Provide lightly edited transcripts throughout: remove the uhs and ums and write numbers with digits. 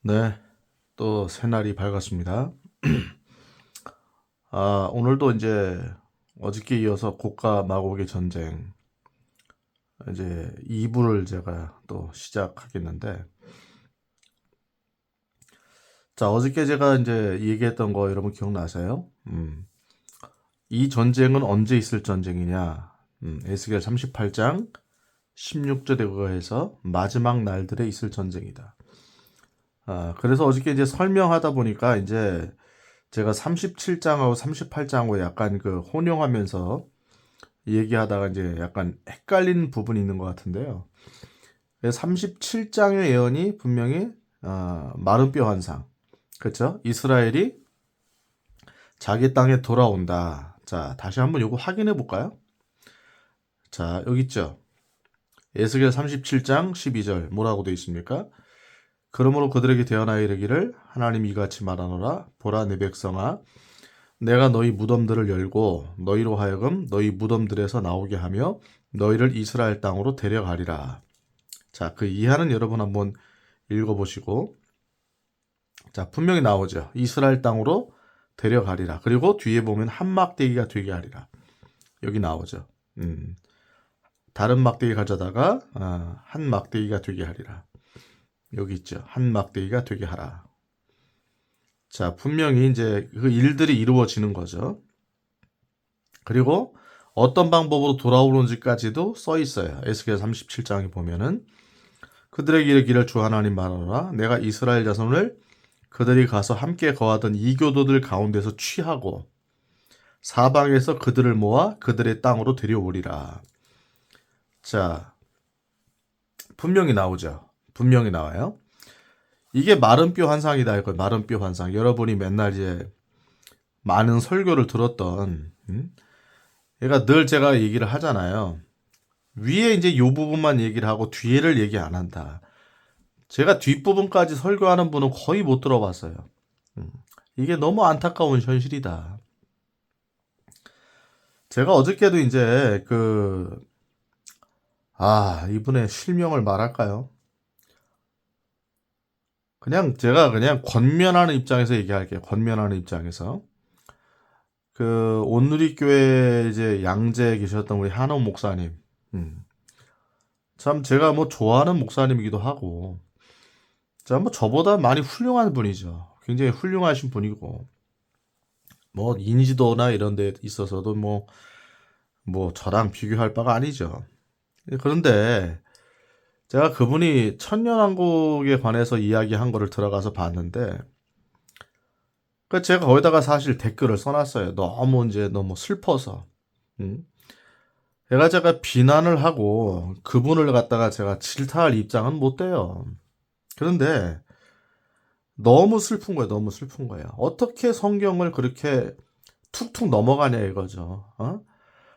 네, 또 새날이 밝았습니다. 오늘도 이제 어저께 이어서 고가 마곡의 전쟁 이제 2부를 제가 또 시작하겠는데, 자, 어저께 제가 이제 얘기했던 거 여러분 기억나세요? 이 전쟁은 언제 있을 전쟁이냐? 에스겔 38장 16절에 그거해서 마지막 날들에 있을 전쟁이다. 그래서 어저께 이제 설명하다 보니까 이제 제가 37장하고 38장하고 약간 그 혼용하면서 얘기하다가 이제 약간 헷갈린 부분이 있는 것 같은데요. 37장의 예언이 분명히 마른 뼈 환상, 그렇죠? 이스라엘이 자기 땅에 돌아온다. 자, 다시 한번 요거 확인해 볼까요? 자, 여기 있죠. 에스겔 37장 12절 뭐라고 되어 있습니까? 그러므로 그들에게 대언하여 이르기를 하나님이 이같이 말하노라. 보라, 내 백성아, 내가 너희 무덤들을 열고 너희로 하여금 너희 무덤들에서 나오게 하며 너희를 이스라엘 땅으로 데려가리라. 자, 그 이하는 여러분 한번 읽어보시고, 자, 분명히 나오죠. 이스라엘 땅으로 데려가리라. 그리고 뒤에 보면 한 막대기가 되게 하리라. 여기 나오죠. 다른 막대기 가져다가 한 막대기가 되게 하리라. 여기 있죠. 한 막대기가 되게 하라. 자, 분명히 이제 그 일들이 이루어지는 거죠. 그리고 어떤 방법으로 돌아오는지까지도 써 있어요. 에스겔 37장에 보면은 그들에게 이르기를 주 하나님 말하노라. 내가 이스라엘 자손을 그들이 가서 함께 거하던 이교도들 가운데서 취하고 사방에서 그들을 모아 그들의 땅으로 데려오리라. 자, 분명히 나오죠. 분명히 나와요. 이게 마른 뼈 환상이다. 이거 마른 뼈 환상. 여러분이 맨날 이제 많은 설교를 들었던, 그러니까 늘 제가 얘기를 하잖아요. 위에 이제 요 부분만 얘기를 하고 뒤에를 얘기 안 한다. 제가 뒷부분까지 설교하는 분은 거의 못 들어봤어요. 이게 너무 안타까운 현실이다. 제가 어저께도 이제 이분의 실명을 말할까요? 그냥 제가 그냥 권면하는 입장에서 얘기할게요. 권면하는 입장에서. 온누리교회 이제 양재에 계셨던 우리 한옥 목사님. 참 제가 뭐 좋아하는 목사님이기도 하고, 자, 뭐 저보다 많이 훌륭한 분이죠. 굉장히 훌륭하신 분이고, 뭐 인지도나 이런 데 있어서도 뭐 저랑 비교할 바가 아니죠. 그런데 제가 그분이 천년왕국에 관해서 이야기한 거를 들어가서 봤는데, 제가 거기다가 사실 댓글을 써놨어요. 너무 슬퍼서. 음? 제가 비난을 하고 그분을 갖다가 제가 질타할 입장은 못 돼요. 그런데 너무 슬픈 거예요. 너무 슬픈 거예요. 어떻게 성경을 그렇게 툭툭 넘어가냐 이거죠.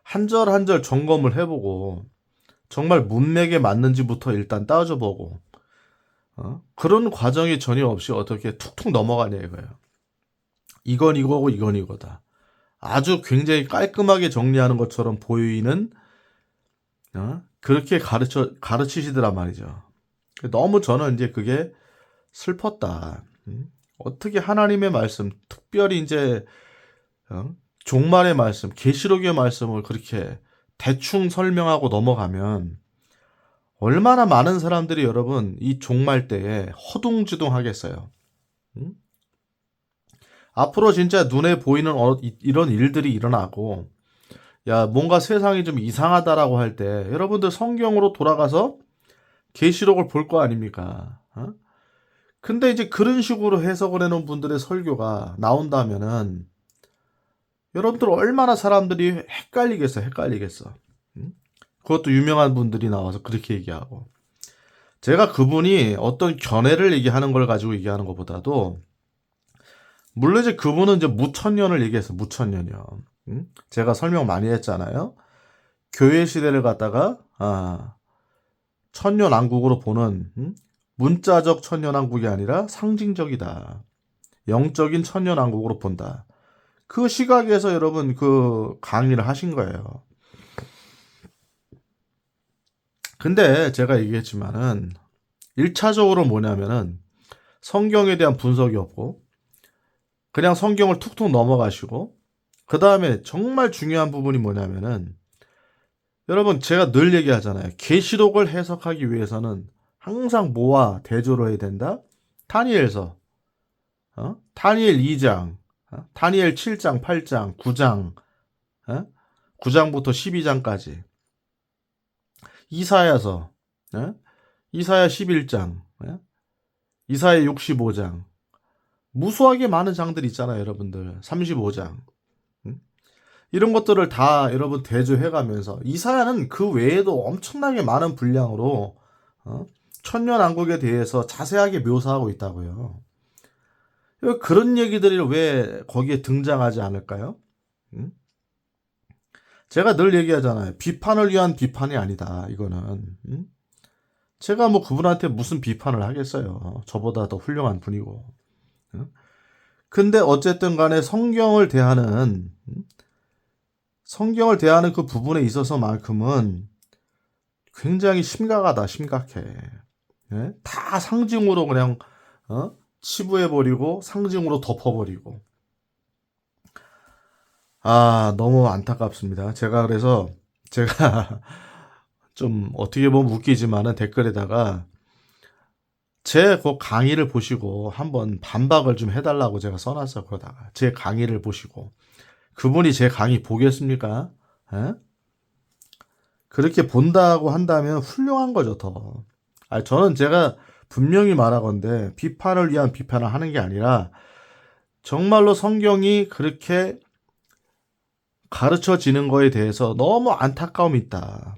한 절 한 절 점검을 해보고 정말 문맥에 맞는지부터 일단 따져보고 그런 과정이 전혀 없이 어떻게 툭툭 넘어가냐 이거예요. 이건 이거고 이건 이거다. 아주 굉장히 깔끔하게 정리하는 것처럼 보이는 그렇게 가르치시더란 말이죠. 너무 저는 이제 그게 슬펐다. 어떻게 하나님의 말씀, 특별히 이제 종말의 말씀, 계시록의 말씀을 그렇게 대충 설명하고 넘어가면 얼마나 많은 사람들이 여러분 이 종말 때에 허둥지둥하겠어요. 음? 앞으로 진짜 눈에 보이는 이런 일들이 일어나고 야 뭔가 세상이 좀 이상하다라고 할 때 여러분들 성경으로 돌아가서 계시록을 볼 거 아닙니까? 근데 이제 그런 식으로 해석을 해놓은 분들의 설교가 나온다면은 여러분들 얼마나 사람들이 헷갈리겠어, 헷갈리겠어. 음? 그것도 유명한 분들이 나와서 그렇게 얘기하고. 제가 그분이 어떤 견해를 얘기하는 걸 가지고 얘기하는 것보다도, 물론 이제 그분은 이제 무천년을 얘기했어, 무천년이요. 제가 설명 많이 했잖아요. 교회 시대를 갖다가, 천년왕국으로 보는, 문자적 천년왕국이 아니라 상징적이다. 영적인 천년왕국으로 본다. 그 시각에서 여러분 그 강의를 하신 거예요. 근데 제가 얘기했지만은 1차적으로 뭐냐면은 성경에 대한 분석이 없고 그냥 성경을 툭툭 넘어가시고 그 다음에 정말 중요한 부분이 뭐냐면은 여러분 제가 늘 얘기하잖아요. 계시록을 해석하기 위해서는 항상 뭐와 대조를 해야 된다? 다니엘서, 다니엘 2장, 다니엘 7장, 8장, 9장, 9장부터 12장까지, 이사야서, 이사야 11장, 이사야 65장, 무수하게 많은 장들 있잖아요, 여러분들. 35장. 이런 것들을 다 여러분 대조해가면서 이사야는 그 외에도 엄청나게 많은 분량으로 천년왕국에 대해서 자세하게 묘사하고 있다고요. 그런 얘기들이 왜 거기에 등장하지 않을까요? 제가 늘 얘기하잖아요. 비판을 위한 비판이 아니다. 이거는. 제가 뭐 그분한테 무슨 비판을 하겠어요. 저보다 더 훌륭한 분이고. 근데 어쨌든 간에 성경을 대하는 그 부분에 있어서만큼은 굉장히 심각하다, 심각해. 다 상징으로 그냥 치부해버리고 상징으로 덮어버리고. 너무 안타깝습니다. 그래서 제가 좀 어떻게 보면 웃기지만은 댓글에다가 제 그 강의를 보시고 한번 반박을 좀 해달라고 제가 써놨어. 그러다가 제 강의를 보시고 그분이 제 강의 보겠습니까? 그렇게 본다고 한다면 훌륭한 거죠, 더. 저는 제가 분명히 말하건대 비판을 위한 비판을 하는 게 아니라 정말로 성경이 그렇게 가르쳐지는 거에 대해서 너무 안타까움이 있다.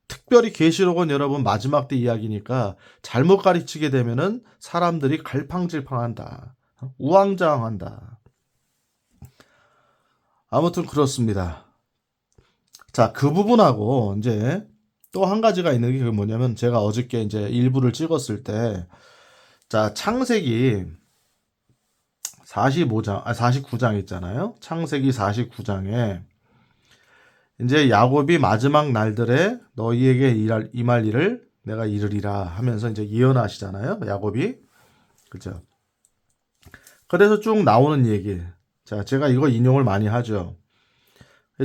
특별히 계시록은 여러분 마지막 때 이야기니까 잘못 가르치게 되면은 사람들이 갈팡질팡한다. 우왕좌왕한다. 아무튼 그렇습니다. 자, 그 부분하고 이제 또 한 가지가 있는 게 뭐냐면 제가 어저께 이제 일부를 찍었을 때 자, 창세기 49장 있잖아요. 창세기 49장에 이제 야곱이 마지막 날들에 너희에게 임할 일을 내가 이르리라 하면서 이제 예언하시잖아요. 야곱이. 그죠? 그래서 쭉 나오는 얘기. 자, 제가 이거 인용을 많이 하죠.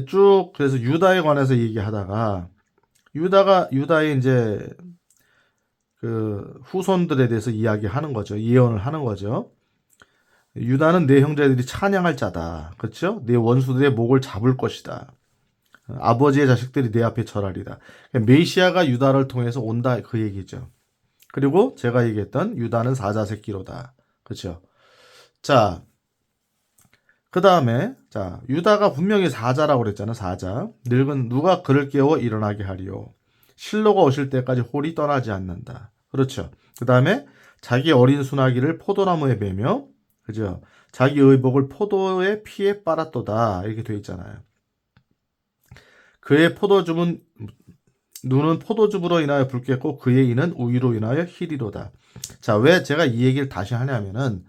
쭉 그래서 유다에 관해서 얘기하다가 유다의 이제 그 후손들에 대해서 이야기하는 거죠. 예언을 하는 거죠. 유다는 내 형제들이 찬양할 자다. 그렇죠? 내 원수들의 목을 잡을 것이다. 아버지의 자식들이 내 앞에 절하리다. 메시아가 유다를 통해서 온다 그 얘기죠. 그리고 제가 얘기했던 유다는 사자 새끼로다. 그렇죠? 자, 그 다음에 자 유다가 분명히 사자라고 그랬잖아. 사자. 늙은 누가 그를 깨워 일어나게 하리요. 실로가 오실 때까지 홀이 떠나지 않는다. 그렇죠. 그 다음에 자기 어린 순아기를 포도나무에 매며 그죠? 자기 의복을 포도의 피에 빨았도다. 이렇게 되어 있잖아요. 그의 눈은 포도즙으로 인하여 붉겠고 그의 이는 우유로 인하여 희리로다. 자, 왜 제가 이 얘기를 다시 하냐면은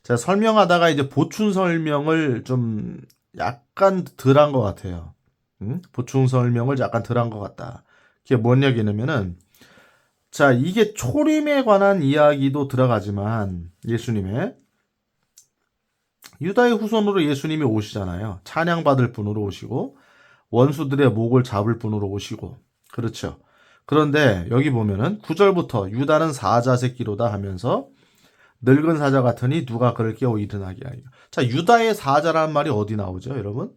제가 설명하다가 이제 보충 설명을 좀 약간 덜 한 것 같아요. 보충 설명을 약간 덜 한 것 같다. 그게 뭔 얘기냐면은 자, 이게 초림에 관한 이야기도 들어가지만 예수님의 유다의 후손으로 예수님이 오시잖아요. 찬양받을 분으로 오시고 원수들의 목을 잡을 분으로 오시고 그렇죠. 그런데 여기 보면은 9절부터 유다는 사자 새끼로다 하면서 늙은 사자 같으니 누가 그를 깨워 일어나게 하리요. 자, 유다의 사자라는 말이 어디 나오죠, 여러분?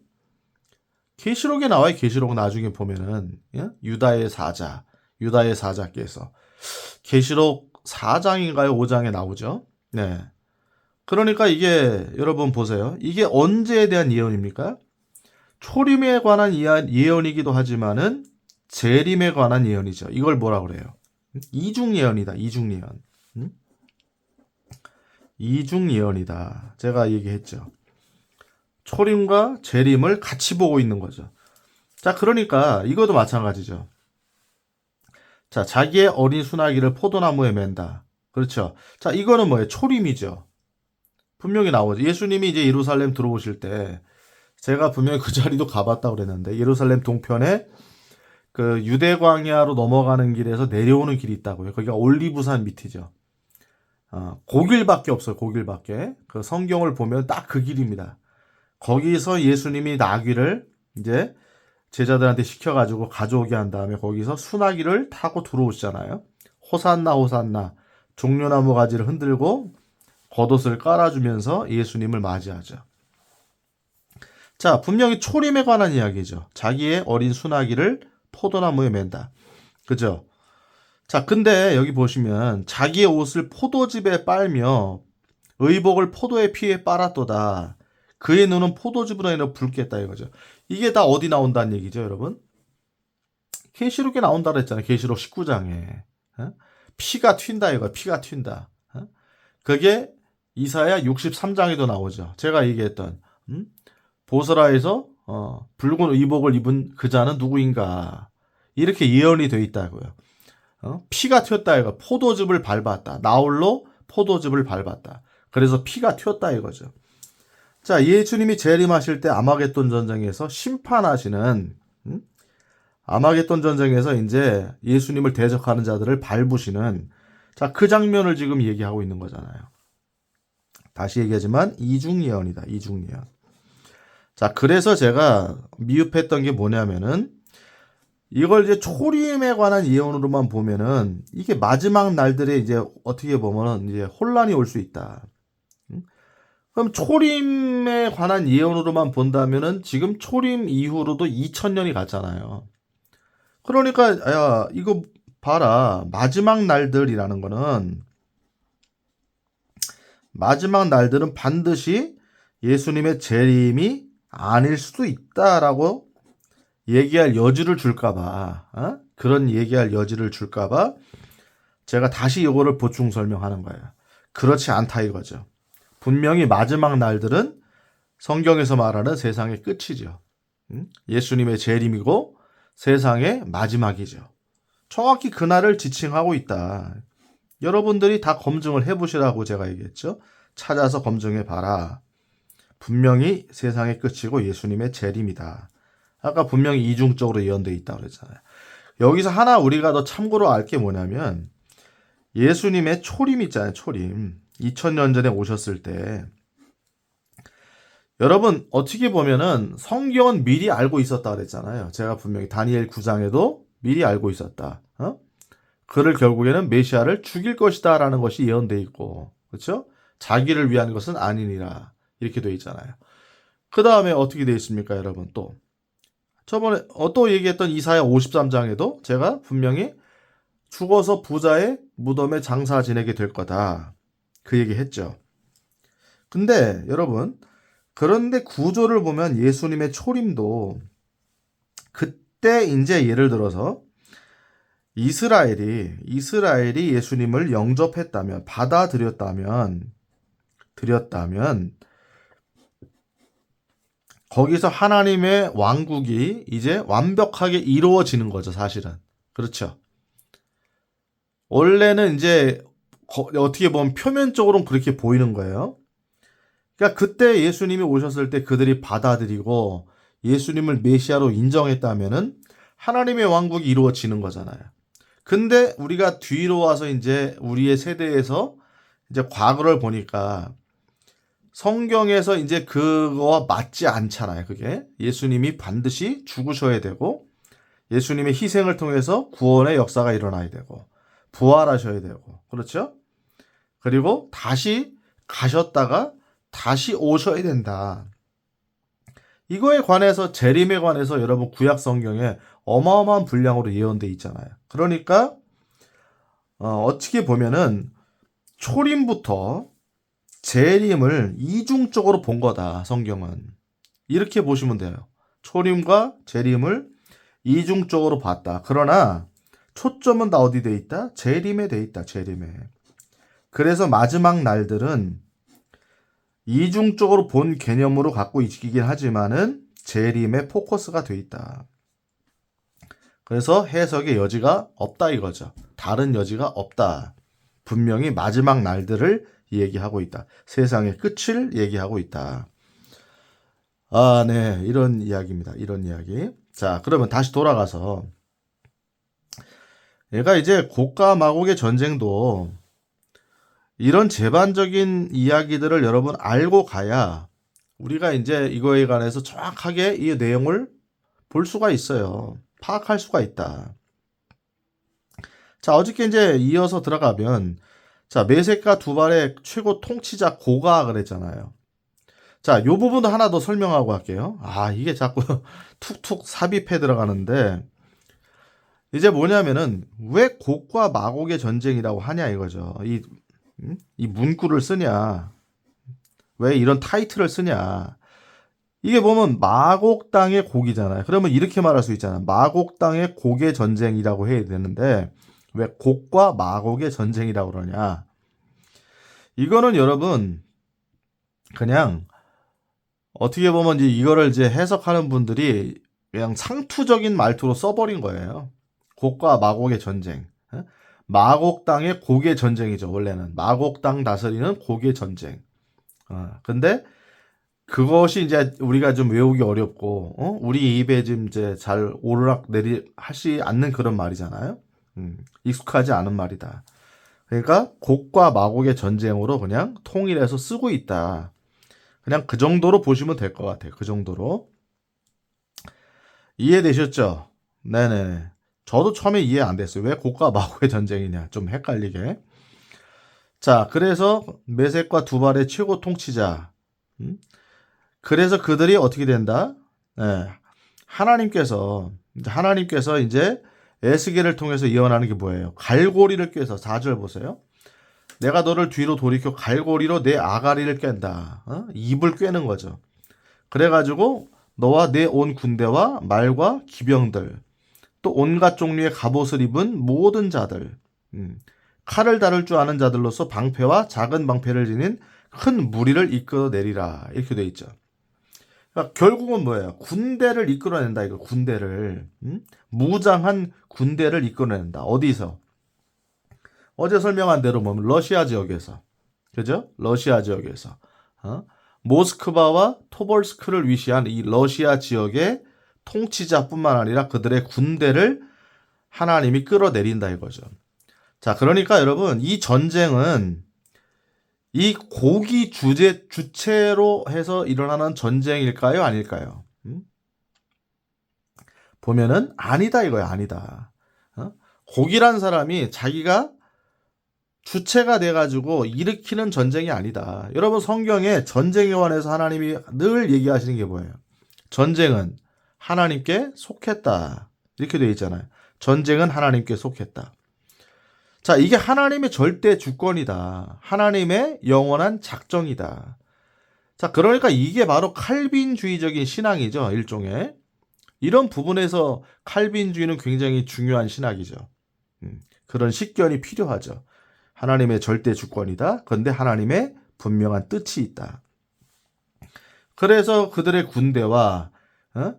계시록에 나와요. 계시록 나중에 보면은 유다의 사자께서 계시록 4장인가요? 5장에 나오죠. 네. 그러니까 이게 여러분 보세요. 이게 언제에 대한 예언입니까? 초림에 관한 예언이기도 하지만은 재림에 관한 예언이죠. 이걸 뭐라 그래요? 이중 예언이다. 이중 예언. 이중 예언이다. 제가 얘기했죠. 초림과 재림을 같이 보고 있는 거죠. 자, 그러니까 이것도 마찬가지죠. 자, 자기의 어린 순아기를 포도나무에 맨다. 그렇죠. 자, 이거는 뭐예요? 초림이죠. 분명히 나오죠. 예수님이 이제 예루살렘 들어오실 때 제가 분명히 그 자리도 가봤다고 그랬는데 예루살렘 동편에 그 유대 광야로 넘어가는 길에서 내려오는 길이 있다고요. 거기가 올리브산 밑이죠. 고길밖에 없어요. 고길밖에. 그 성경을 보면 딱 그 길입니다. 거기서 예수님이 나귀를 이제 제자들한테 시켜가지고 가져오게 한 다음에 거기서 수나기를 타고 들어오시잖아요. 호산나 호산나 종려나무 가지를 흔들고 겉옷을 깔아주면서 예수님을 맞이하죠. 자, 분명히 초림에 관한 이야기죠. 자기의 어린 수나기를 포도나무에 맨다. 그죠? 자, 근데 여기 보시면 자기의 옷을 포도즙에 빨며 의복을 포도의 피에 빨았도다. 그의 눈은 포도즙으로 인해 붉겠다 이거죠. 이게 다 어디 나온다는 얘기죠, 여러분? 계시록에 나온다 그랬잖아요. 계시록 19장에. 피가 튄다 이거. 피가 튄다. 그게 이사야 63장에도 나오죠. 제가 얘기했던 보스라에서 붉은 의복을 입은 그 자는 누구인가. 이렇게 예언이 되어 있다고요. 피가 튀었다 이거. 포도즙을 밟았다. 나홀로 포도즙을 밟았다. 그래서 피가 튀었다 이거죠. 자, 예수님이 재림하실 때 아마겟돈 전쟁에서 심판하시는 아마겟돈 전쟁에서 이제 예수님을 대적하는 자들을 밟으시는 자, 그 장면을 지금 얘기하고 있는 거잖아요. 다시 얘기하지만 이중 예언이다. 이중 예언. 자, 그래서 제가 미흡했던 게 뭐냐면은 이걸 이제 초림에 관한 예언으로만 보면은 이게 마지막 날들에 이제 어떻게 보면은 이제 혼란이 올 수 있다. 그럼 초림에 관한 예언으로만 본다면은 지금 초림 이후로도 2000년이 갔잖아요. 그러니까 야, 이거 봐라. 마지막 날들은 반드시 예수님의 재림이 아닐 수도 있다라고 얘기할 여지를 줄까봐, 그런 얘기할 여지를 줄까봐 제가 다시 이거를 보충 설명하는 거예요. 그렇지 않다 이거죠. 분명히 마지막 날들은 성경에서 말하는 세상의 끝이죠. 예수님의 재림이고 세상의 마지막이죠. 정확히 그날을 지칭하고 있다. 여러분들이 다 검증을 해보시라고 제가 얘기했죠. 찾아서 검증해봐라. 분명히 세상의 끝이고 예수님의 재림이다. 아까 분명히 이중적으로 예언되어 있다고 그랬잖아요. 여기서 하나 우리가 더 참고로 알 게 뭐냐면 예수님의 초림 있잖아요. 초림. 2000년 전에 오셨을 때 여러분 어떻게 보면은 성경은 미리 알고 있었다 그랬잖아요. 제가 분명히 다니엘 9장에도 미리 알고 있었다. 그를 결국에는 메시아를 죽일 것이다 라는 것이 예언되어 있고 그렇죠? 자기를 위한 것은 아니니라 이렇게 되어 있잖아요. 그 다음에 어떻게 되어 있습니까 여러분? 또 저번에 또 얘기했던 이사야 53장에도 제가 분명히 죽어서 부자의 무덤에 장사 지내게 될 거다. 그 얘기 했죠. 근데 여러분 그런데 구조를 보면 예수님의 초림도 그때 이제 예를 들어서 이스라엘이 예수님을 영접했다면 받아들였다면 거기서 하나님의 왕국이 이제 완벽하게 이루어지는 거죠, 사실은. 그렇죠. 원래는 이제 어떻게 보면 표면적으로는 그렇게 보이는 거예요. 그러니까 그때 예수님이 오셨을 때 그들이 받아들이고 예수님을 메시아로 인정했다면은 하나님의 왕국이 이루어지는 거잖아요. 근데 우리가 뒤로 와서 이제 우리의 세대에서 이제 과거를 보니까 성경에서 이제 그거와 맞지 않잖아요. 그게 예수님이 반드시 죽으셔야 되고 예수님의 희생을 통해서 구원의 역사가 일어나야 되고 부활하셔야 되고 그렇죠? 그리고 다시 가셨다가 다시 오셔야 된다. 이거에 관해서 재림에 관해서 여러분 구약 성경에 어마어마한 분량으로 예언돼 있잖아요. 그러니까 어떻게 보면은 초림부터 재림을 이중적으로 본 거다. 성경은 이렇게 보시면 돼요. 초림과 재림을 이중적으로 봤다. 그러나 초점은 다 어디 돼 있다? 재림에 돼 있다. 재림에. 그래서 마지막 날들은 이중적으로 본 개념으로 갖고 있긴 하지만은 재림에 포커스가 돼 있다. 그래서 해석의 여지가 없다 이거죠. 다른 여지가 없다. 분명히 마지막 날들을 얘기하고 있다. 세상의 끝을 얘기하고 있다. 아, 네. 이런 이야기입니다. 이런 이야기. 자, 그러면 다시 돌아가서 얘가 이제 고가 마곡의 전쟁도 이런 제반적인 이야기들을 여러분 알고 가야 우리가 이제 이거에 관해서 정확하게 이 내용을 볼 수가 있어요. 파악할 수가 있다. 자, 어저께 이제 이어서 들어가면, 자, 메섹과 두발의 최고 통치자 고가 그랬잖아요. 자, 요 부분도 하나 더 설명하고 갈게요. 아, 이게 자꾸 툭툭 삽입해 들어가는데, 이제 뭐냐면은, 왜 곡과 마곡의 전쟁이라고 하냐 이거죠. 이 문구를 쓰냐. 왜 이런 타이틀을 쓰냐. 이게 보면 마곡 땅의 곡이잖아요. 그러면 이렇게 말할 수 있잖아. 마곡 땅의 곡의 전쟁이라고 해야 되는데 왜 곡과 마곡의 전쟁이라고 그러냐. 이거는 여러분 그냥 어떻게 보면 이제 이거를 이제 해석하는 분들이 그냥 상투적인 말투로 써버린 거예요. 곡과 마곡의 전쟁. 마곡 땅의 곡의 전쟁이죠. 원래는 마곡 땅 다스리는 곡의 전쟁. 근데 그것이 이제 우리가 좀 외우기 어렵고, 우리 입에 좀 이제 잘 오르락 내리 하지 않는 그런 말이잖아요. 익숙하지 않은 말이다. 그러니까 곡과 마곡의 전쟁으로 그냥 통일해서 쓰고 있다. 그냥 그 정도로 보시면 될 것 같아요. 그 정도로. 이해되셨죠? 네네. 저도 처음에 이해 안 됐어요. 왜 곡과 마곡의 전쟁이냐. 좀 헷갈리게. 자, 그래서 메섹과 두발의 최고 통치자. 그래서 그들이 어떻게 된다? 네. 하나님께서 이제 에스겔을 통해서 예언하는 게 뭐예요? 갈고리를 꿰서 4절 보세요. 내가 너를 뒤로 돌이켜 갈고리로 내 아가리를 깬다. 입을 꿰는 거죠. 그래가지고 너와 내 온 군대와 말과 기병들 또 온갖 종류의 갑옷을 입은 모든 자들 칼을 다룰 줄 아는 자들로서 방패와 작은 방패를 지닌 큰 무리를 이끌어내리라. 이렇게 돼 있죠. 그러니까 결국은 뭐예요? 군대를 이끌어낸다. 이거 군대를 무장한 군대를 이끌어낸다. 어디서? 어제 설명한 대로 보면 러시아 지역에서, 그죠? 러시아 지역에서 모스크바와 토벌스크를 위시한 이 러시아 지역의 통치자뿐만 아니라 그들의 군대를 하나님이 끌어내린다 이거죠. 자, 그러니까 여러분 이 전쟁은 이 곡이 주체로 해서 일어나는 전쟁일까요? 아닐까요? 보면은 아니다 이거야. 아니다. 곡이란 사람이 자기가 주체가 돼가지고 일으키는 전쟁이 아니다. 여러분 성경에 전쟁에 관해서 하나님이 늘 얘기하시는 게 뭐예요? 전쟁은 하나님께 속했다. 이렇게 되어 있잖아요. 전쟁은 하나님께 속했다. 자, 이게 하나님의 절대 주권이다. 하나님의 영원한 작정이다. 자, 그러니까 이게 바로 칼빈주의적인 신앙이죠. 일종의. 이런 부분에서 칼빈주의는 굉장히 중요한 신학이죠. 그런 식견이 필요하죠. 하나님의 절대 주권이다. 그런데 하나님의 분명한 뜻이 있다. 그래서 그들의 군대와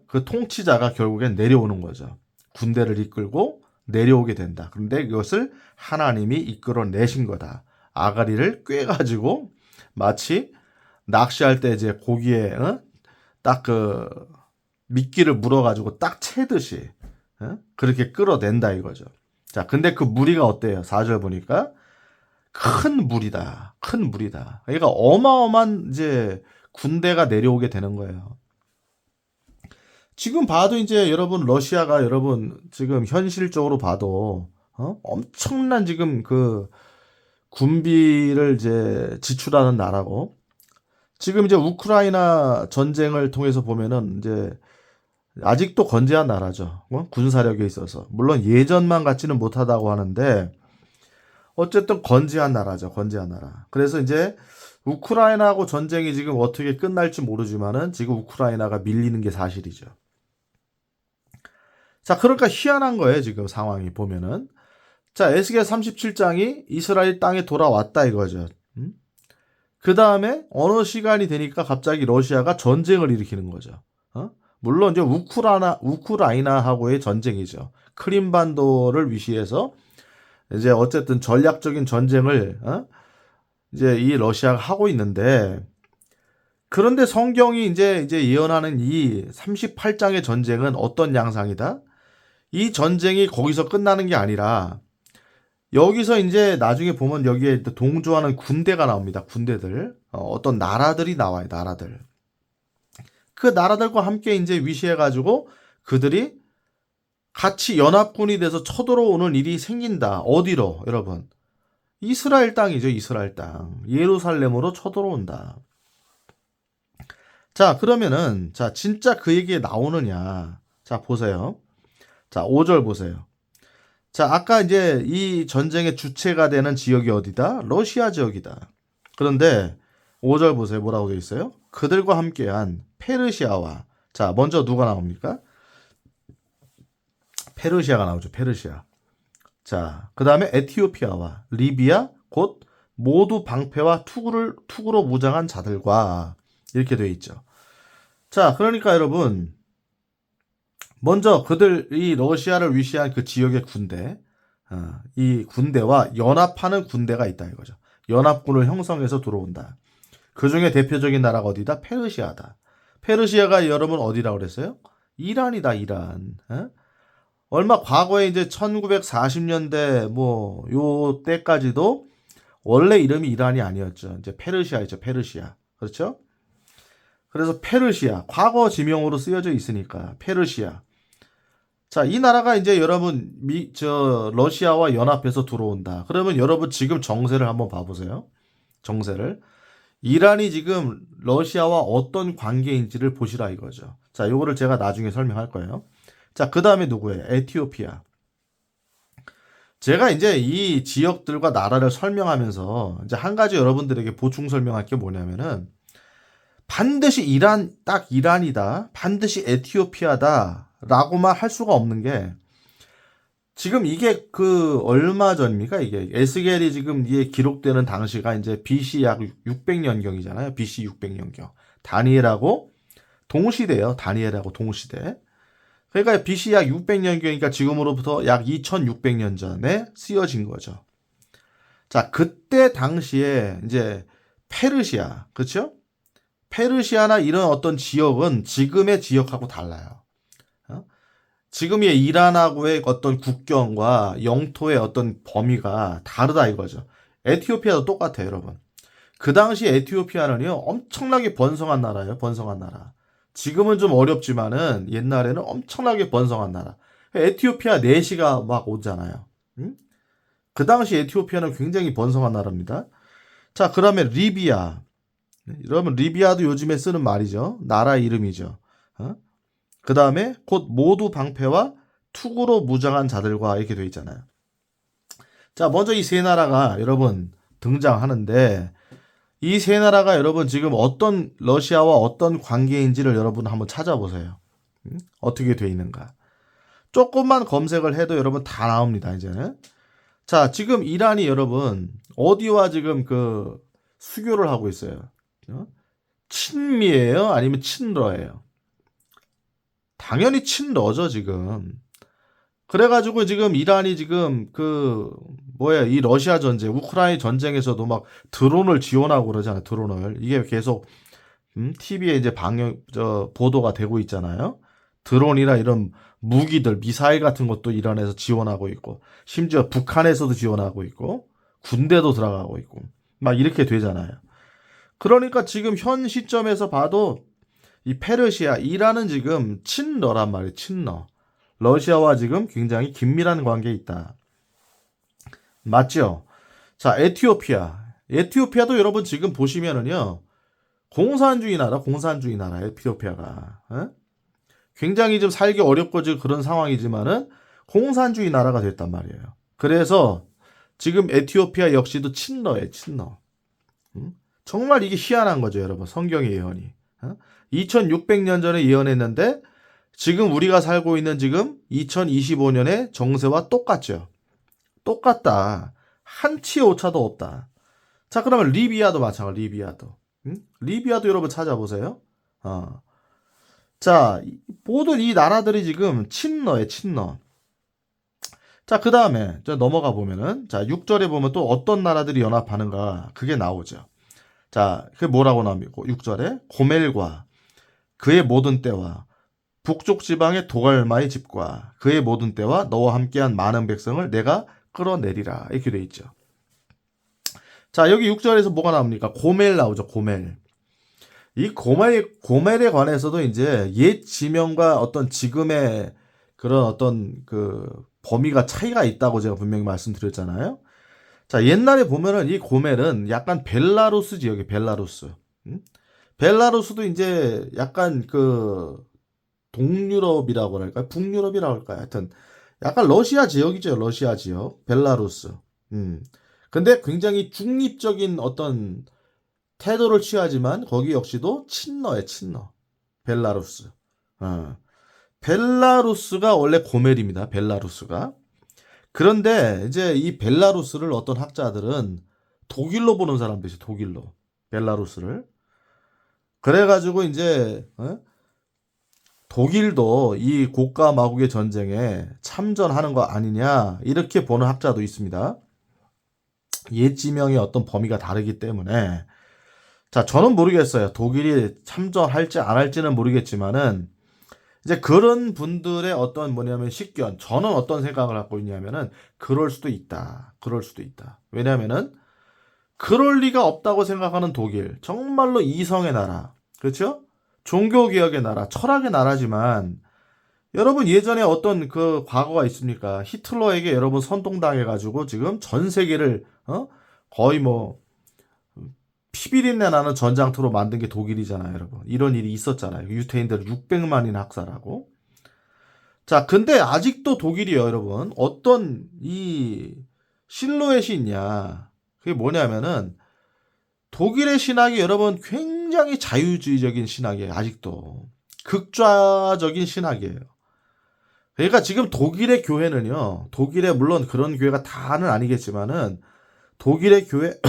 그 통치자가 결국엔 내려오는 거죠. 군대를 이끌고 내려오게 된다. 그런데 이것을 하나님이 이끌어내신 거다. 아가리를 꿰가지고 마치 낚시할 때 이제 고기에 딱 그 미끼를 물어가지고 딱 채듯이 그렇게 끌어낸다 이거죠. 자, 근데 그 무리가 어때요? 4절 보니까 큰 무리다. 큰 무리다. 그러니까 어마어마한 이제 군대가 내려오게 되는 거예요. 지금 봐도 이제 여러분 러시아가 여러분 지금 현실적으로 봐도 엄청난 지금 그 군비를 이제 지출하는 나라고 지금 이제 우크라이나 전쟁을 통해서 보면은 이제 아직도 건재한 나라죠. 군사력에 있어서 물론 예전만 같지는 못하다고 하는데 어쨌든 건재한 나라죠. 건재한 나라. 그래서 이제 우크라이나하고 전쟁이 지금 어떻게 끝날지 모르지만은 지금 우크라이나가 밀리는 게 사실이죠. 자, 그러니까 희한한 거예요, 지금 상황이 보면은. 자, 에스겔 37장이 이스라엘 땅에 돌아왔다 이거죠. 그 다음에 어느 시간이 되니까 갑자기 러시아가 전쟁을 일으키는 거죠. 물론 이제 우크라이나하고의 전쟁이죠. 크림반도를 위시해서 이제 어쨌든 전략적인 전쟁을 이제 이 러시아가 하고 있는데 그런데 성경이 이제 예언하는 이 38장의 전쟁은 어떤 양상이다? 이 전쟁이 거기서 끝나는 게 아니라 여기서 이제 나중에 보면 여기에 동조하는 군대가 나옵니다. 군대들. 어떤 나라들이 나와요. 나라들. 그 나라들과 함께 이제 위시해가지고 그들이 같이 연합군이 돼서 쳐들어오는 일이 생긴다. 어디로, 여러분? 이스라엘 땅이죠. 이스라엘 땅. 예루살렘으로 쳐들어온다. 자, 그러면은 자, 진짜 그 얘기에 나오느냐? 자, 보세요. 자, 5절 보세요. 자, 아까 이제 이 전쟁의 주체가 되는 지역이 어디다? 러시아 지역이다. 그런데 5절 보세요. 뭐라고 되어 있어요? 그들과 함께한 페르시아와, 자, 먼저 누가 나옵니까? 페르시아가 나오죠. 페르시아. 자, 그 다음에 에티오피아와 리비아, 곧 모두 방패와 투구로 무장한 자들과 이렇게 되어 있죠. 자, 그러니까 여러분, 먼저 그들이 러시아를 위시한 그 지역의 군대, 이 군대와 연합하는 군대가 있다 이거죠. 연합군을 형성해서 들어온다. 그 중에 대표적인 나라가 어디다? 페르시아다. 페르시아가 여러분 어디라고 그랬어요? 이란이다, 이란. 얼마 과거에 이제 1940년대 요 때까지도 원래 이름이 이란이 아니었죠. 이제 페르시아였죠. 페르시아. 그렇죠? 그래서 페르시아, 과거 지명으로 쓰여져 있으니까 페르시아. 자, 이 나라가 이제 여러분 러시아와 연합해서 들어온다. 그러면 여러분 지금 정세를 한번 봐보세요. 정세를. 이란이 지금 러시아와 어떤 관계인지를 보시라 이거죠. 자, 요거를 제가 나중에 설명할 거예요. 자, 그 다음에 누구예요? 에티오피아. 제가 이제 이 지역들과 나라를 설명하면서 이제 한 가지 여러분들에게 보충 설명할 게 뭐냐면은 반드시 딱 이란이다. 반드시 에티오피아다. 라고만 할 수가 없는 게 지금 이게 그 얼마 전입니까? 이게 에스겔이 지금 이게 기록되는 당시가 이제 BC 약 600년경이잖아요. BC 600년경. 다니엘하고 동시대예요. 다니엘하고 동시대. 그러니까 BC 약 600년경이니까 지금으로부터 약 2600년 전에 쓰여진 거죠. 자, 그때 당시에 이제 페르시아, 그렇죠? 페르시아나 이런 어떤 지역은 지금의 지역하고 달라요. 지금의 이란하고의 어떤 국경과 영토의 어떤 범위가 다르다 이거죠. 에티오피아도 똑같아요, 여러분. 그 당시 에티오피아는요, 엄청나게 번성한 나라예요, 번성한 나라. 지금은 좀 어렵지만은 옛날에는 엄청나게 번성한 나라. 에티오피아 내시가 막 오잖아요. 응? 그 당시 에티오피아는 굉장히 번성한 나라입니다. 자, 그러면 리비아. 여러분, 리비아도 요즘에 쓰는 말이죠. 나라 이름이죠. 그 다음에 곧 모두 방패와 투구로 무장한 자들과 이렇게 되어 있잖아요. 자, 먼저 이 세 나라가 여러분 등장하는데 이 세 나라가 여러분 지금 어떤 러시아와 어떤 관계인지를 여러분 한번 찾아보세요. 어떻게 되어 있는가. 조금만 검색을 해도 여러분 다 나옵니다, 이제는. 자, 지금 이란이 여러분 어디와 지금 그 수교를 하고 있어요? 친미예요? 아니면 친러예요? 당연히 친러죠, 지금. 그래가지고 지금 이란이 지금 이 러시아 전쟁, 우크라이나 전쟁에서도 막 드론을 지원하고 그러잖아요, 드론을. 이게 계속, TV에 이제 보도가 되고 있잖아요. 드론이나 이런 무기들, 미사일 같은 것도 이란에서 지원하고 있고, 심지어 북한에서도 지원하고 있고, 군대도 들어가고 있고, 막 이렇게 되잖아요. 그러니까 지금 현 시점에서 봐도 이 페르시아, 이란은 지금 친러란 말이에요. 친러. 러시아와 지금 굉장히 긴밀한 관계에 있다. 맞죠? 자, 에티오피아. 에티오피아도 여러분 지금 보시면은요. 공산주의 나라, 에티오피아가. 굉장히 좀 살기 어렵고 지금 그런 상황이지만은 공산주의 나라가 됐단 말이에요. 그래서 지금 에티오피아 역시도 친러예요, 친러. 정말 이게 희한한 거죠, 여러분. 성경의 예언이. 2600년 전에 예언했는데 지금 우리가 살고 있는 지금 2025년의 정세와 똑같죠. 똑같다. 한치의 오차도 없다. 자, 그러면 리비아도 마찬가지. 리비아도 여러분 찾아보세요. 자, 모든 이 나라들이 지금 친러예요, 친러. 자, 그 다음에 넘어가 보면은 자, 6절에 보면 또 어떤 나라들이 연합하는가 그게 나오죠. 자, 그게 뭐라고 나옵니까? 6절에 고멜과 그의 모든 때와 북쪽 지방의 도갈마의 집과 그의 모든 때와 너와 함께한 많은 백성을 내가 끌어내리라. 이렇게 돼 있죠. 자, 여기 6절에서 뭐가 나옵니까? 고멜 나오죠. 고멜. 이 고멜에 관해서도 이제 옛 지명과 어떤 지금의 그런 어떤 그 범위가 차이가 있다고 제가 분명히 말씀드렸잖아요. 자, 옛날에 보면은 이 고멜은 약간 벨라루스 지역이 벨라루스. 벨라루스도 이제 약간 그 동유럽이라고 할까요? 북유럽이라고 할까요? 하여튼 약간 러시아 지역이죠. 러시아 지역. 벨라루스. 근데 굉장히 중립적인 어떤 태도를 취하지만 거기 역시도 친러에 친러. 벨라루스. 벨라루스가 원래 고멜입니다. 벨라루스가. 그런데 이제 이 벨라루스를 어떤 학자들은 독일로 보는 사람들이죠. 독일로. 벨라루스를. 그래가지고 이제 독일도 이 고가 마국의 전쟁에 참전하는 거 아니냐 이렇게 보는 학자도 있습니다. 옛 지명의 어떤 범위가 다르기 때문에 자, 저는 모르겠어요. 독일이 참전할지 안 할지는 모르겠지만은 이제 그런 분들의 어떤 뭐냐면 식견, 저는 어떤 생각을 갖고 있냐면은 그럴 수도 있다. 그럴 수도 있다. 왜냐면은 그럴 리가 없다고 생각하는 독일, 정말로 이성의 나라, 그렇죠? 종교개혁의 나라, 철학의 나라지만 여러분 예전에 어떤 그 과거가 있습니까? 히틀러에게 여러분 선동당해가지고 지금 전 세계를 거의 뭐 피비린내 나는 전장터로 만든 게 독일이잖아요, 여러분. 이런 일이 있었잖아요. 유태인들 600만이나 학살하고. 자, 근데 아직도 독일이요, 여러분. 어떤 이 실루엣이 있냐? 그게 뭐냐면은 독일의 신학이 여러분 굉장히 자유주의적인 신학이에요, 아직도. 극좌적인 신학이에요. 그러니까 지금 독일의 교회는요, 독일의 물론 그런 교회가 다는 아니겠지만은 독일의 교회,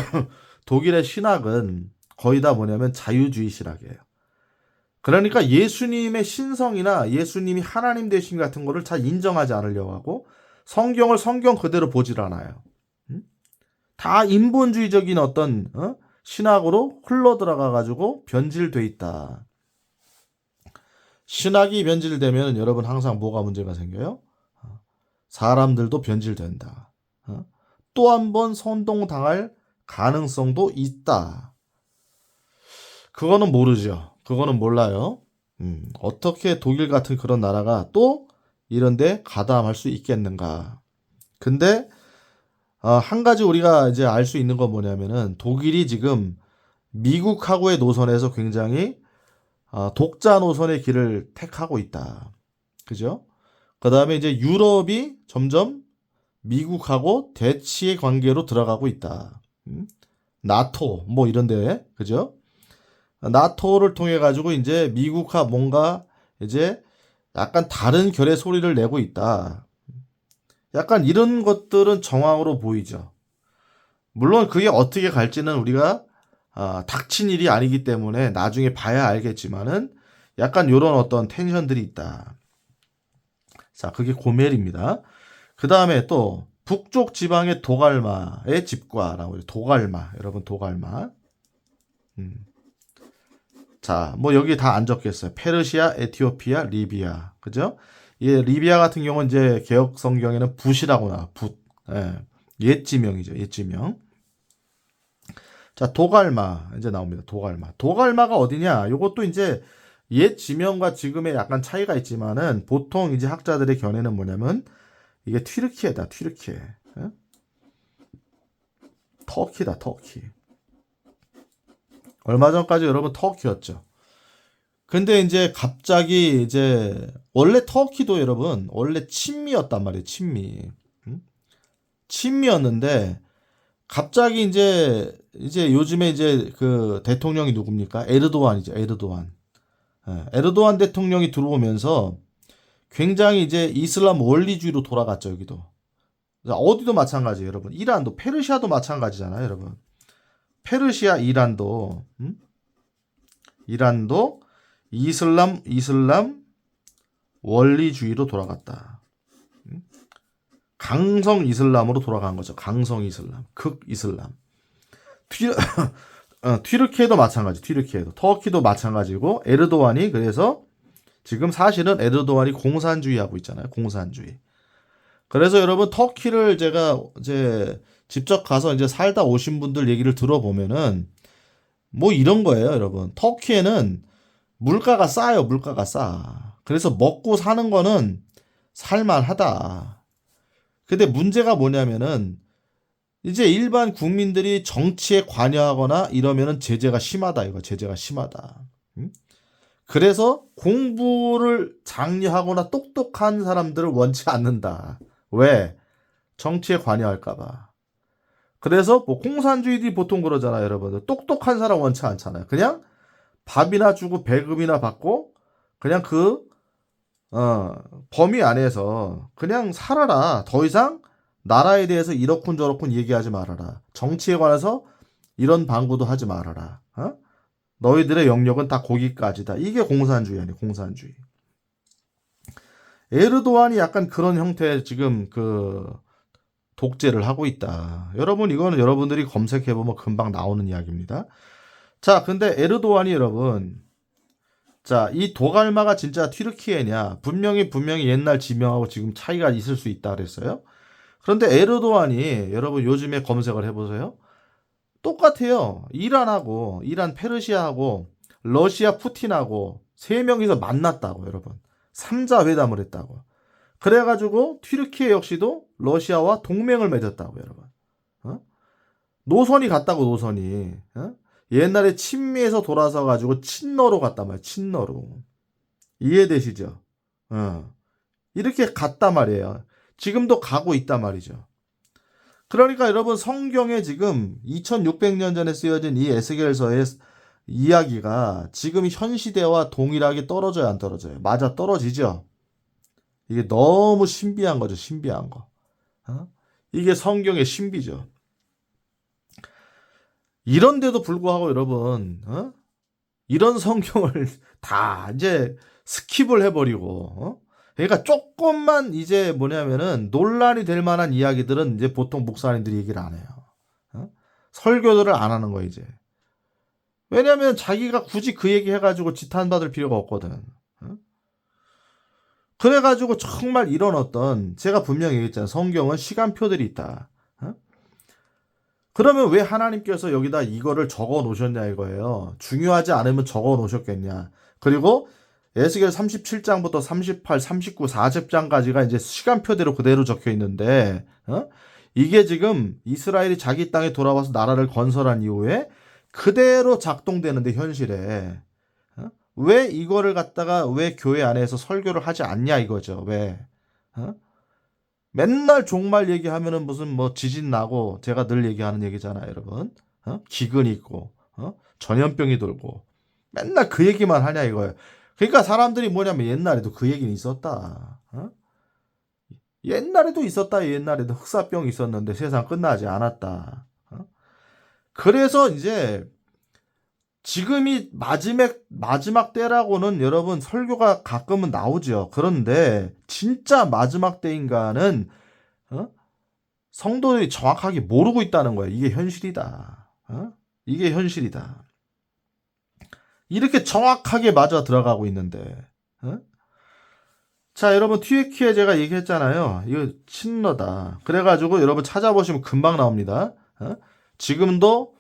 독일의 신학은 거의 다 뭐냐면 자유주의 신학이에요. 그러니까 예수님의 신성이나 예수님이 하나님 되신 같은 거를 잘 인정하지 않으려고 하고 성경을 성경 그대로 보질 않아요. 다 인본주의적인 어떤 신학으로 흘러들어가 가지고 변질돼 있다. 신학이 변질되면 여러분 항상 뭐가 문제가 생겨요? 사람들도 변질된다. 또 한 번 선동당할 가능성도 있다. 그거는 모르죠. 그거는 몰라요. 어떻게 독일 같은 그런 나라가 또 이런데 가담할 수 있겠는가. 근데 한 가지 우리가 이제 알 수 있는 건 뭐냐면은 독일이 지금 미국하고의 노선에서 굉장히 독자 노선의 길을 택하고 있다. 그죠? 그 다음에 이제 유럽이 점점 미국하고 대치의 관계로 들어가고 있다. 나토 뭐 이런데 그죠? 나토를 통해 가지고 이제 미국과 뭔가 이제 약간 다른 결의 소리를 내고 있다. 약간 이런 것들은 정황으로 보이죠. 물론 그게 어떻게 갈지는 우리가 닥친 일이 아니기 때문에 나중에 봐야 알겠지만은 약간 이런 어떤 텐션들이 있다. 자, 그게 고멜입니다. 그 다음에 또 북쪽 지방의 도갈마의 집과라고 해요. 도갈마, 여러분 도갈마. 자, 뭐 여기 다 안 적겠어요. 페르시아, 에티오피아, 리비아, 그죠? 예, 리비아 같은 경우는 이제 개혁 성경에는 붓이라고 나와. 붓. 예, 옛 지명이죠. 옛 지명. 자, 도갈마 이제 나옵니다. 도갈마. 도갈마가 어디냐? 요것도 이제 옛 지명과 지금의 약간 차이가 있지만은 보통 이제 학자들의 견해는 뭐냐면 이게 튀르키예다. 튀르키예. 예? 터키다. 터키. 얼마 전까지 여러분 터키였죠. 근데 이제 갑자기 이제 원래 터키도 여러분 원래 친미였단 말이에요. 친미. 친미였는데 갑자기 이제 요즘에 이제 그 대통령이 누굽니까? 에르도안이죠. 에르도안. 예, 에르도안 대통령이 들어오면서 굉장히 이제 이슬람 원리주의로 돌아갔죠, 여기도. 어디도 마찬가지예요, 여러분. 이란도, 페르시아도 마찬가지잖아요, 여러분. 페르시아, 이란도 이슬람 원리주의로 돌아갔다. 강성 이슬람으로 돌아간 거죠. 강성 이슬람, 극 이슬람. 튀르키예도 마찬가지. 튀르키예도 터키도 마찬가지고 에르도안이 그래서 지금 사실은 에르도안이 공산주의 하고 있잖아요. 공산주의. 그래서 여러분 터키를 제가 이제 직접 가서 이제 살다 오신 분들 얘기를 들어보면은 뭐 이런 거예요, 여러분. 터키에는 물가가 싸요, 물가가 싸. 그래서 먹고 사는 거는 살만하다. 근데 문제가 뭐냐면은 이제 일반 국민들이 정치에 관여하거나 이러면은 제재가 심하다, 이거 제재가 심하다. 음? 그래서 공부를 장려하거나 똑똑한 사람들을 원치 않는다. 왜? 정치에 관여할까봐. 그래서 뭐 공산주의들이 보통 그러잖아요, 여러분. 똑똑한 사람 원치 않잖아요. 그냥 밥이나 주고 배급이나 받고 그냥 그 범위 안에서 그냥 살아라. 더 이상 나라에 대해서 이렇군 저렇군 얘기하지 말아라. 정치에 관해서 이런 방구도 하지 말아라. 너희들의 영역은 다 거기까지다. 이게 공산주의 아니에요, 공산주의. 에르도안이 약간 그런 형태의 지금 그 독재를 하고 있다. 여러분, 이거는 여러분들이 검색해보면 금방 나오는 이야기입니다. 자, 근데 에르도안이 여러분, 자, 이 도갈마가 진짜 튀르키예냐? 분명히 옛날 지명하고 지금 차이가 있을 수 있다 그랬어요. 그런데 에르도안이 여러분 요즘에 검색을 해보세요. 똑같아요. 이란 페르시아하고 러시아 푸틴하고 세 명이서 만났다고 여러분. 삼자 회담을 했다고. 그래가지고 튀르키예 역시도 러시아와 동맹을 맺었다고 여러분. 어? 노선이 같다고 노선이. 옛날에 친미에서 돌아서 가지고 친러로 갔단 말이에요. 친러로. 이해되시죠? 이렇게 갔단 말이에요. 지금도 가고 있단 말이죠. 그러니까 여러분 성경에 지금 2600년 전에 쓰여진 이 에스겔서의 이야기가 지금 현 시대와 동일하게 떨어져야 안 떨어져요? 맞아 떨어지죠. 이게 너무 신비한 거죠. 신비한 거. 이게 성경의 신비죠. 이런데도 불구하고 여러분 이런 성경을 다 이제 스킵을 해버리고 그러니까 조금만 이제 뭐냐면은 논란이 될 만한 이야기들은 이제 보통 목사님들이 얘기를 안 해요. 설교들을 안 하는 거 이제. 왜냐면 자기가 굳이 그 얘기 해가지고 지탄받을 필요가 없거든. 그래가지고 정말 이런 어떤 제가 분명히 얘기했잖아요. 성경은 시간표들이 있다. 그러면 왜 하나님께서 여기다 이거를 적어 놓으셨냐 이거예요. 중요하지 않으면 적어 놓으셨겠냐. 그리고 에스겔 37장부터 38, 39, 40장까지가 이제 시간표대로 그대로 적혀 있는데 이게 지금 이스라엘이 자기 땅에 돌아와서 나라를 건설한 이후에 그대로 작동되는데 현실에 왜 이거를 갖다가 왜 교회 안에서 설교를 하지 않냐 이거죠. 왜? 맨날 종말 얘기하면은 무슨 뭐 지진 나고 제가 늘 얘기하는 얘기잖아요, 여러분. 기근이 있고 전염병이 돌고 맨날 그 얘기만 하냐 이거예요. 그러니까 사람들이 뭐냐면 옛날에도 그 얘기는 있었다. 옛날에도 있었다. 옛날에도 흑사병이 있었는데 세상 끝나지 않았다. 그래서 이제 지금이 마지막 때라고는 여러분 설교가 가끔은 나오죠. 그런데 진짜 마지막 때인가는 성도들이 정확하게 모르고 있다는 거예요. 이게 현실이다. 이게 현실이다. 이렇게 정확하게 맞아 들어가고 있는데. 자, 여러분 튀르키예 제가 얘기했잖아요. 이거 친러다. 그래가지고 여러분 찾아보시면 금방 나옵니다. 지금도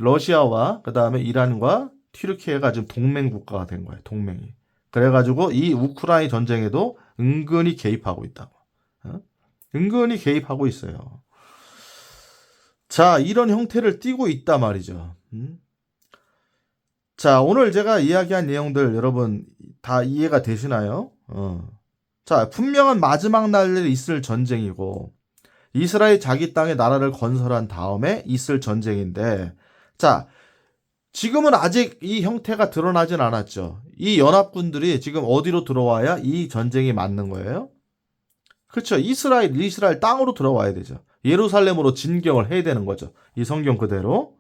러시아와 그 다음에 이란과 튀르키예가 지금 동맹 국가가 된 거예요. 동맹이. 그래가지고 이 우크라이나 전쟁에도 은근히 개입하고 있다고. 은근히 개입하고 있어요. 자, 이런 형태를 띠고 있단 말이죠. 자, 오늘 제가 이야기한 내용들 여러분 다 이해가 되시나요? 자, 분명한 마지막 날에 있을 전쟁이고 이스라엘 자기 땅에 나라를 건설한 다음에 있을 전쟁인데 자, 지금은 아직 이 형태가 드러나진 않았죠. 이 연합군들이 지금 어디로 들어와야 이 전쟁이 맞는 거예요? 그렇죠. 이스라엘 땅으로 들어와야 되죠. 예루살렘으로 진경을 해야 되는 거죠. 이 성경 그대로.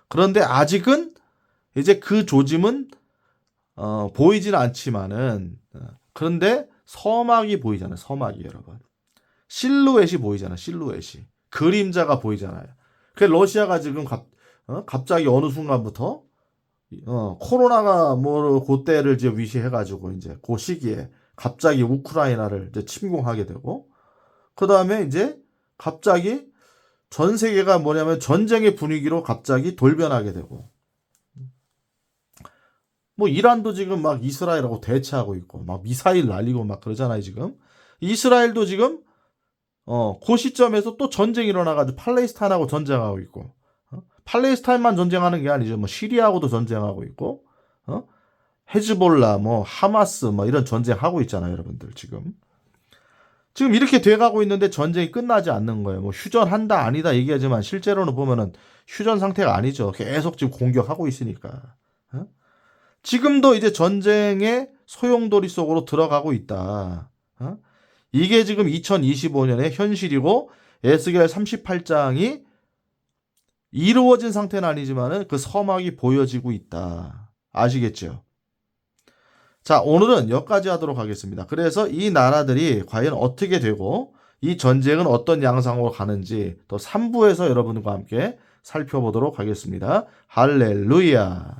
그런데 아직은 이제 그 조짐은 보이지는 않지만은 그런데 서막이 보이잖아요. 서막이 여러분. 실루엣이 보이잖아요. 실루엣이. 그림자가 보이잖아요. 그 러시아가 지금 갑자기 어느 순간부터 코로나가 뭐 그때를 이제 위시해가지고 이제 그 시기에 갑자기 우크라이나를 이제 침공하게 되고 그 다음에 이제 갑자기 전 세계가 뭐냐면 전쟁의 분위기로 갑자기 돌변하게 되고, 뭐 이란도 지금 막 이스라엘하고 대치하고 있고 막 미사일 날리고 막 그러잖아요 지금. 이스라엘도 지금 그 시점에서 또 전쟁이 일어나가지고 팔레스타인하고 전쟁하고 있고, 팔레스타인만 전쟁하는 게 아니죠. 뭐 시리아하고도 전쟁하고 있고, 헤즈볼라, 뭐 하마스, 뭐 이런 전쟁하고 있잖아요, 여러분들 지금. 지금 이렇게 돼가고 있는데 전쟁이 끝나지 않는 거예요. 뭐 휴전한다 아니다 얘기하지만 실제로는 보면은 휴전 상태가 아니죠. 계속 지금 공격하고 있으니까. 어? 지금도 이제 전쟁의 소용돌이 속으로 들어가고 있다. 이게 지금 2025년의 현실이고 에스겔 38장이 이루어진 상태는 아니지만은 그 서막이 보여지고 있다. 아시겠죠? 자, 오늘은 여기까지 하도록 하겠습니다. 그래서 이 나라들이 과연 어떻게 되고 이 전쟁은 어떤 양상으로 가는지 또 3부에서 여러분과 함께 살펴보도록 하겠습니다. 할렐루야.